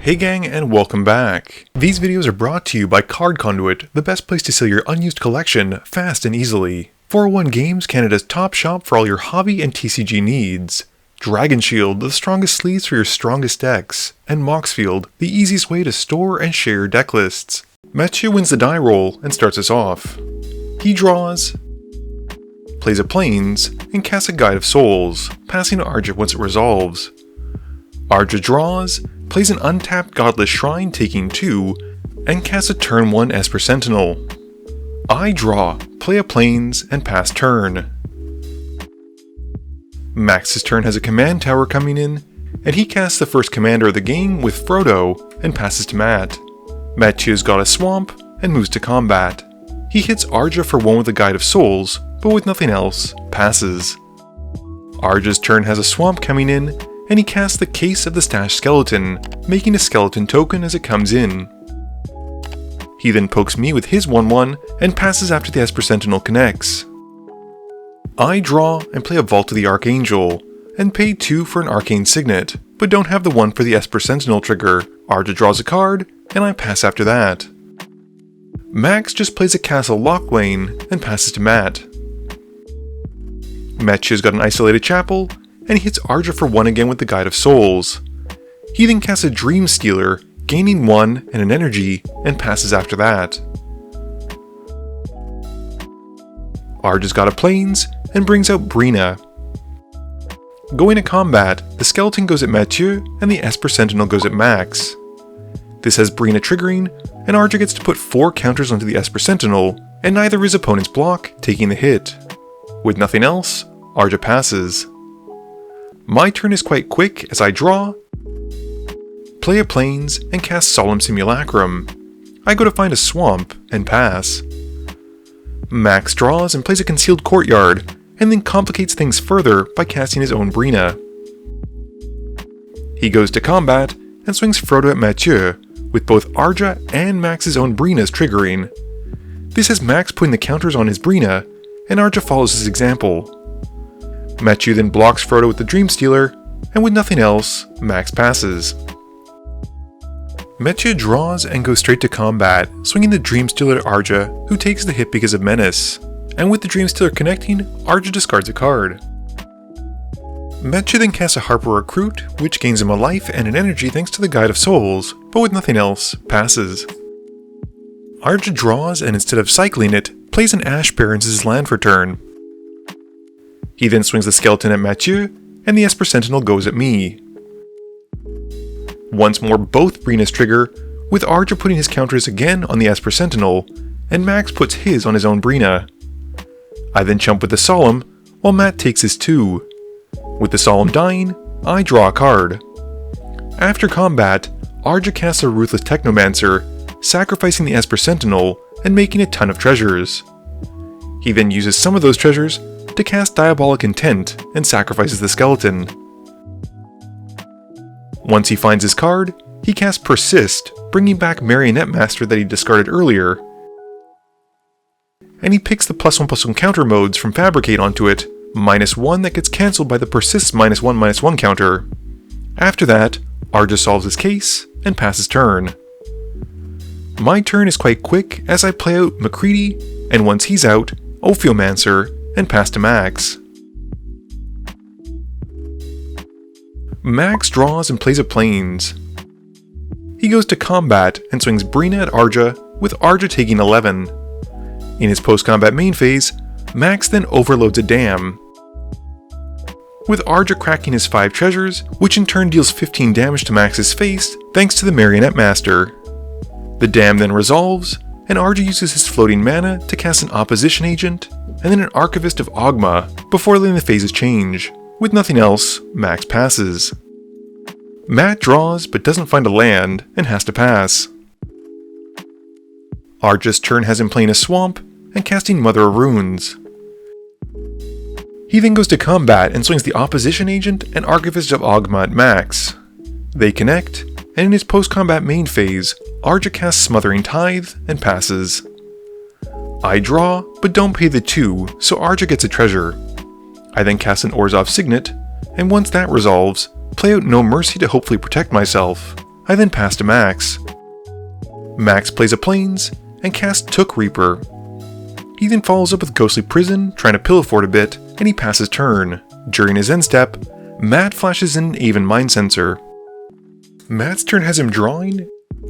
Hey gang, and welcome back. These videos are brought to you by Card Conduit, the best place to sell your unused collection fast and easily. 401 Games, Canada's top shop for all your hobby and TCG needs. Dragon Shield, the strongest sleeves for your strongest decks. And Moxfield, the easiest way to store and share your deck lists. Mathieu wins the die roll and starts us off. He draws, plays a Plains, and casts a Guide of Souls, passing to Arja once it resolves. Arja draws, plays an untapped Godless Shrine taking 2, and casts a turn 1 Esper Sentinel. I draw, play a Plains, and pass turn. Max's turn has a command tower coming in, and he casts the first commander of the game with Frodo, and passes to Matt. Mathieu's got a swamp, and moves to combat. He hits Arja for 1 with a Guide of Souls, but with nothing else, passes. Arja's turn has a swamp coming in, and he casts the Case of the Stashed Skeleton, making a skeleton token as it comes in. He then pokes me with his 1/1 and passes after the Esper Sentinel connects. I draw and play a Vault of the Archangel, and pay 2 for an Arcane Signet, but don't have the 1 for the Esper Sentinel trigger. Arja draws a card, and I pass after that. Max just plays a Castle Lock Lane and passes to Matt. Mathieu's got an Isolated Chapel, and he hits Arja for 1 again with the Guide of Souls. He then casts a Dream Stealer, gaining 1 and an energy, and passes after that. Arja's got a Plains, and brings out Breena. Going to combat, the Skeleton goes at Mathieu, and the Esper Sentinel goes at Max. This has Breena triggering, and Arja gets to put 4 counters onto the Esper Sentinel, and neither of his opponents block, taking the hit. With nothing else, Arja passes. My turn is quite quick as I draw, play a Plains, and cast Solemn Simulacrum. I go to find a swamp, and pass. Max draws and plays a Concealed Courtyard, and then complicates things further by casting his own Breena. He goes to combat, and swings Frodo at Mathieu, with both Arja and Max's own Breenas triggering. This has Max putting the counters on his Breena, and Arja follows his example. Mathieu then blocks Frodo with the Dream Stealer, and with nothing else, Max passes. Mathieu draws and goes straight to combat, swinging the Dream Stealer at Arja, who takes the hit because of Menace. And with the Dream Stealer connecting, Arja discards a card. Mathieu then casts a Harper Recruit, which gains him a life and an energy thanks to the Guide of Souls, but with nothing else, passes. Arja draws and instead of cycling it, plays an Ash Barrens as his land for turn. He then swings the Skeleton at Mathieu, and the Esper Sentinel goes at me. Once more both Breenas trigger, with Arja putting his counters again on the Esper Sentinel, and Max puts his on his own Breena. I then jump with the Solemn, while Matt takes his 2. With the Solemn dying, I draw a card. After combat, Arja casts a Ruthless Technomancer, sacrificing the Esper Sentinel and making a ton of treasures. He then uses some of those treasures to cast Diabolic Intent and sacrifices the Skeleton. Once he finds his card, he casts Persist, bringing back Marionette Master that he discarded earlier, and he picks the +1/+1 counter modes from Fabricate onto it, -1 that gets cancelled by the Persist -1/-1 counter. After that, Arja solves his case and passes turn. My turn is quite quick as I play out MacCready, and once he's out, Ophiomancer, and pass to Max. Max draws and plays a Plains. He goes to combat and swings Breena at Arja, with Arja taking 11. In his post-combat main phase, Max then overloads a Dam, with Arja cracking his 5 treasures, which in turn deals 15 damage to Max's face thanks to the Marionette Master. The Dam then resolves, and Arja uses his floating mana to cast an Opposition Agent, and then an Archivist of Ogma, before letting the phases change. With nothing else, Max passes. Matt draws but doesn't find a land, and has to pass. Arja's turn has him playing a Swamp, and casting Mother of Runes. He then goes to combat and swings the Opposition Agent and Archivist of Ogma at Max. They connect, and in his post-combat main phase, Arja casts Smothering Tithe and passes. I draw, but don't pay the 2, so Arja gets a treasure. I then cast an Orzhov Signet, and once that resolves, play out No Mercy to hopefully protect myself. I then pass to Max. Max plays a Plains and casts Took Reaper. He then follows up with Ghostly Prison, trying to pillow fort a bit, and he passes turn. During his end step, Matt flashes in Aven Mind Sensor. Matt's turn has him drawing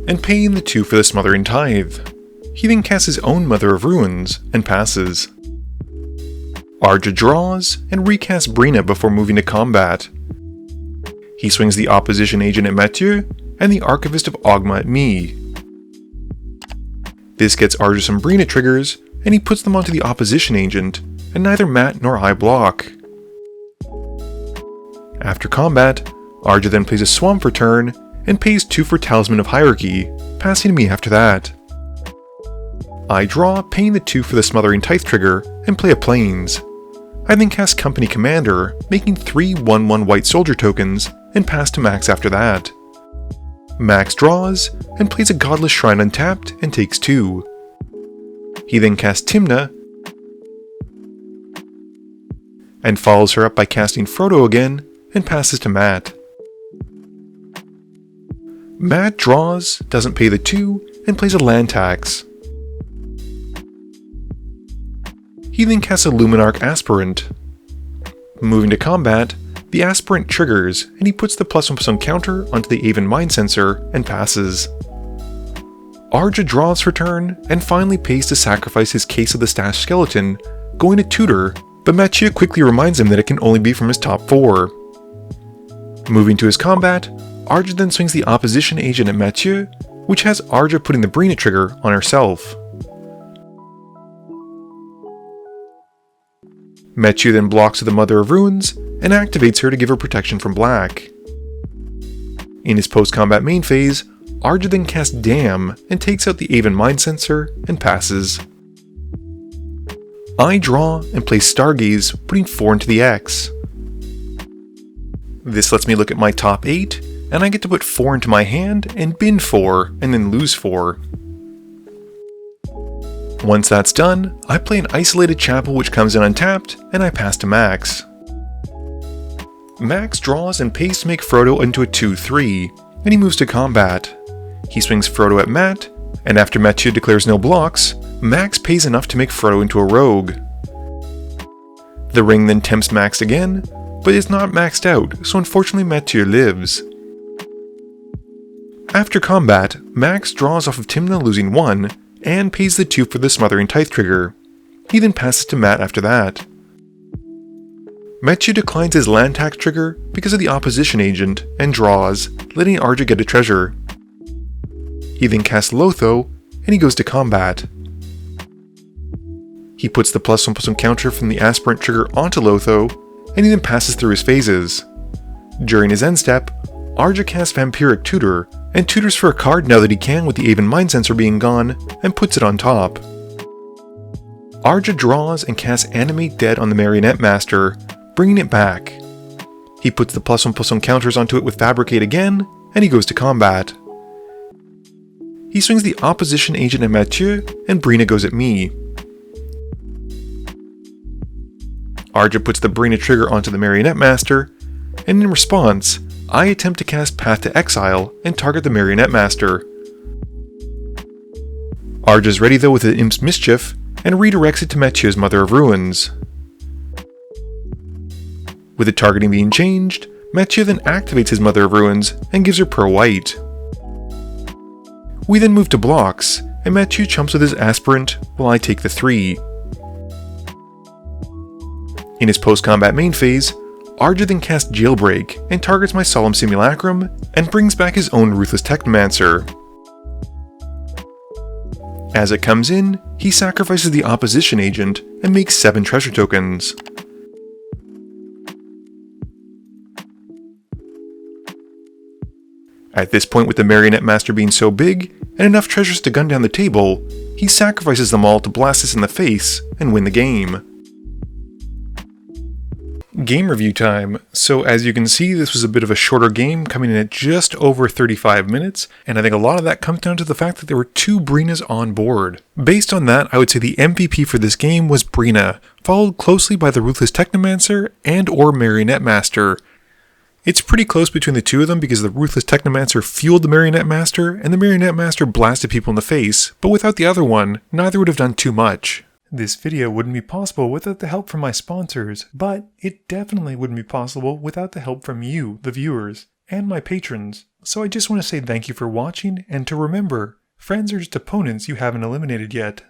and paying the 2 for the Smothering Tithe. He then casts his own Mother of Ruins and passes. Arja draws and recasts Breena before moving to combat. He swings the Opposition Agent at Mathieu and the Archivist of Ogma at me. This gets Arja some Breena triggers, and he puts them onto the Opposition Agent, and neither Matt nor I block. After combat, Arja then plays a Swamp for turn, and pays 2 for Talisman of Hierarchy, passing to me after that. I draw, paying the 2 for the Smothering Tithe trigger, and play a Plains. I then cast Company Commander, making 3 1/1 white soldier tokens, and pass to Max after that. Max draws, and plays a Godless Shrine untapped, and takes 2. He then casts Timna, and follows her up by casting Frodo again, and passes to Matt. Matt draws, doesn't pay the 2, and plays a land tax. He then casts a Luminarch Aspirant. Moving to combat, the Aspirant triggers, and he puts the +1/+1 counter onto the Aven Mind Sensor and passes. Arja draws for turn, and finally pays to sacrifice his Case of the Stashed Skeleton, going to tutor, but Mathieu quickly reminds him that it can only be from his top 4. Moving to his combat, Arja then swings the Opposition Agent at Mathieu, which has Arja putting the Breena trigger on herself. Mathieu then blocks with the Mother of Ruins, and activates her to give her protection from black. In his post-combat main phase, Arja then casts Damn, and takes out the Aven Mind Sensor, and passes. I draw, and play Stargaze, putting 4 into the X. This lets me look at my top 8, and I get to put 4 into my hand, and bin 4, and then lose 4. Once that's done, I play an Isolated Chapel which comes in untapped, and I pass to Max. Max draws and pays to make Frodo into a 2/3, and he moves to combat. He swings Frodo at Matt, and after Mathieu declares no blocks, Max pays enough to make Frodo into a rogue. The ring then tempts Max again, but is not maxed out, so unfortunately Mathieu lives. After combat, Max draws off of Timna losing 1, and pays the 2 for the Smothering Tithe trigger. He then passes to Matt after that. Mathieu declines his land tax trigger because of the Opposition Agent, and draws, letting Arja get a treasure. He then casts Lotho, and he goes to combat. He puts the +1/+1 counter from the Aspirant trigger onto Lotho, and he then passes through his phases. During his end step, Arja casts Vampiric Tutor, and tutors for a card now that he can with the Aven Mind Sensor being gone, and puts it on top. Arja draws and casts Animate Dead on the Marionette Master, bringing it back. He puts the +1/+1 counters onto it with Fabricate again, and he goes to combat. He swings the Opposition Agent at Mathieu, and Breena goes at me. Arja puts the Breena trigger onto the Marionette Master, and in response, I attempt to cast Path to Exile and target the Marionette Master. Arja's ready though with the Imp's Mischief, and redirects it to Mathieu's Mother of Ruins. With the targeting being changed, Mathieu then activates his Mother of Ruins and gives her Pearl White. We then move to blocks, and Mathieu chumps with his Aspirant while I take the 3. In his post-combat main phase, Arja then casts Jailbreak and targets my Solemn Simulacrum and brings back his own Ruthless Technomancer. As it comes in, he sacrifices the Opposition Agent and makes 7 treasure tokens. At this point, with the Marionette Master being so big and enough treasures to gun down the table, he sacrifices them all to blast us in the face and win the game. Game review time. So as you can see, this was a bit of a shorter game, coming in at just over 35 minutes, and I think a lot of that comes down to the fact that there were 2 Breenas on board. Based on that, I would say the MVP for this game was Breena, followed closely by the Ruthless Technomancer and or Marionette Master. It's pretty close between the two of them because the Ruthless Technomancer fueled the Marionette Master, and the Marionette Master blasted people in the face, but without the other one, neither would have done too much. This video wouldn't be possible without the help from my sponsors, but it definitely wouldn't be possible without the help from you, the viewers, and my patrons. So I just want to say thank you for watching, and to remember, friends are just opponents you haven't eliminated yet.